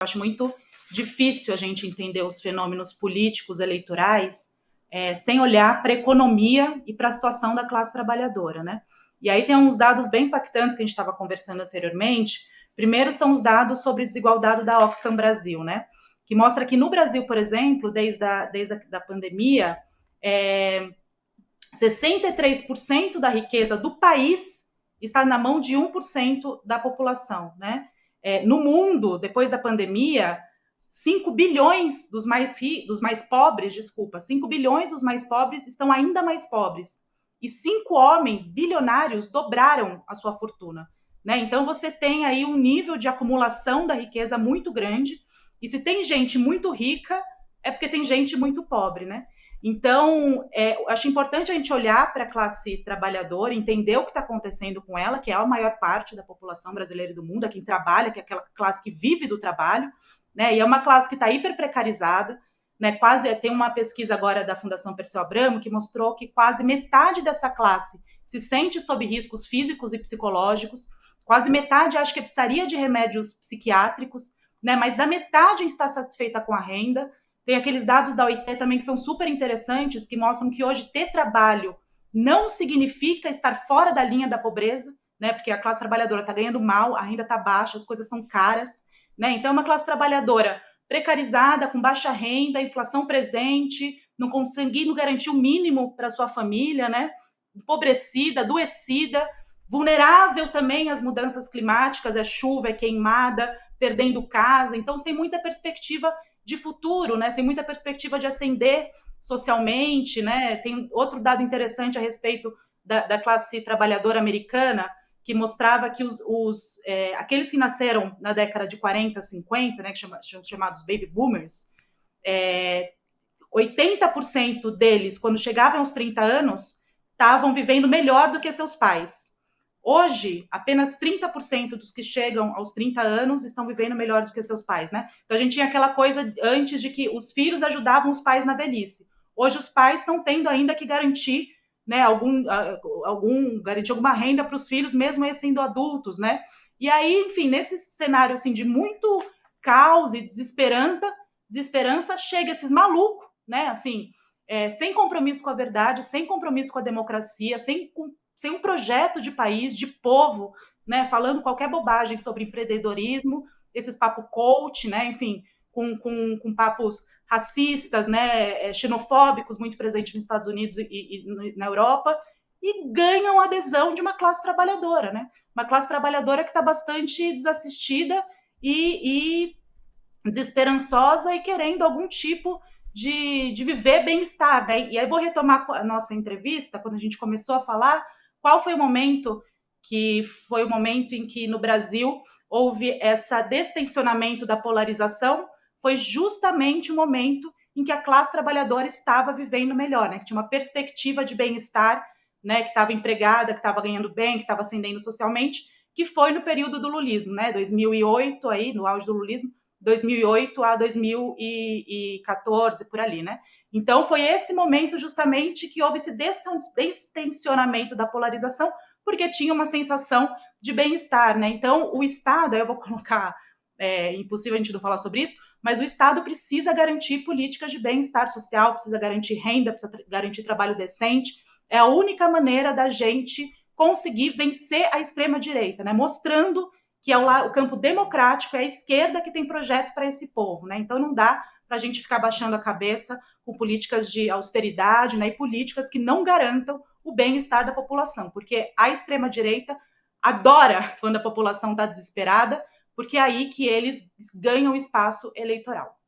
acho muito difícil a gente entender os fenômenos políticos eleitorais sem olhar para a economia e para a situação da classe trabalhadora, né? E aí tem uns dados bem impactantes que a gente estava conversando anteriormente. Primeiro são os dados sobre desigualdade da Oxfam Brasil, né? Que mostra que no Brasil, por exemplo, desde a pandemia, 63% da riqueza do país está na mão de 1% da população, né? No mundo, depois da pandemia, 5 bilhões dos mais pobres, 5 bilhões dos mais pobres estão ainda mais pobres. E 5 homens bilionários dobraram a sua fortuna, né? Então você tem aí um nível de acumulação da riqueza muito grande, e se tem gente muito rica, é porque tem gente muito pobre, né? Então, acho importante a gente olhar para a classe trabalhadora, entender o que está acontecendo com ela, que é a maior parte da população brasileira e do mundo, é quem trabalha, que é aquela classe que vive do trabalho, né? E é uma classe que está hiper precarizada, né? Tem uma pesquisa agora da Fundação Perseu Abramo que mostrou que quase metade dessa classe se sente sob riscos físicos e psicológicos, quase metade acha que precisaria de remédios psiquiátricos, né? Mas da metade está satisfeita com a renda. Tem aqueles dados da OIT também que são super interessantes, que mostram que hoje ter trabalho não significa estar fora da linha da pobreza, né? Porque a classe trabalhadora está ganhando mal, a renda está baixa, as coisas estão caras, né? Então é uma classe trabalhadora precarizada, com baixa renda, inflação presente, não conseguindo garantir o mínimo para sua família, né? Empobrecida, adoecida, vulnerável também às mudanças climáticas, é chuva, é queimada, perdendo casa, então sem muita perspectiva de futuro, né? Sem muita perspectiva de ascender socialmente, né? Tem outro dado interessante a respeito da classe trabalhadora americana, que mostrava que aqueles que nasceram na década de 40, 50, né, que são chamados baby boomers, 80% deles, quando chegavam aos 30 anos, estavam vivendo melhor do que seus pais. Hoje, apenas 30% dos que chegam aos 30 anos estão vivendo melhor do que seus pais, né? Então, a gente tinha aquela coisa antes de que os filhos ajudavam os pais na velhice. Hoje, os pais estão tendo ainda que garantir, né, garantir alguma renda para os filhos, mesmo eles sendo adultos, né? E aí, enfim, nesse cenário assim, de muito caos e desesperança, chega esses malucos, né? Assim, sem compromisso com a verdade, sem compromisso com a democracia, sem um projeto de país, de povo, né, falando qualquer bobagem sobre empreendedorismo, esses papos coach, né, enfim, com papos racistas, né, xenofóbicos, muito presentes nos Estados Unidos e na Europa, e ganham a adesão de uma classe trabalhadora, né, uma classe trabalhadora que está bastante desassistida e desesperançosa e querendo algum tipo de viver bem-estar, né? E aí vou retomar a nossa entrevista, quando a gente começou a falar, qual foi o momento em que no Brasil houve esse destensionamento da polarização? Foi justamente o momento em que a classe trabalhadora estava vivendo melhor, né? Que tinha uma perspectiva de bem-estar, né? Que estava empregada, que estava ganhando bem, que estava ascendendo socialmente, que foi no período do lulismo, né? 2008, aí, no auge do lulismo, 2008 a 2014, por ali, né? Então, foi esse momento justamente que houve esse destensionamento da polarização, porque tinha uma sensação de bem-estar, né? Então, o Estado, eu vou colocar, impossível a gente não falar sobre isso, mas o Estado precisa garantir políticas de bem-estar social, precisa garantir renda, precisa garantir trabalho decente. É a única maneira da gente conseguir vencer a extrema-direita, né? Mostrando que é o campo democrático, é a esquerda que tem projeto para esse povo, né? Então não dá para a gente ficar baixando a cabeça com políticas de austeridade, né? E políticas que não garantam o bem-estar da população, porque a extrema-direita adora quando a população está desesperada, porque é aí que eles ganham espaço eleitoral.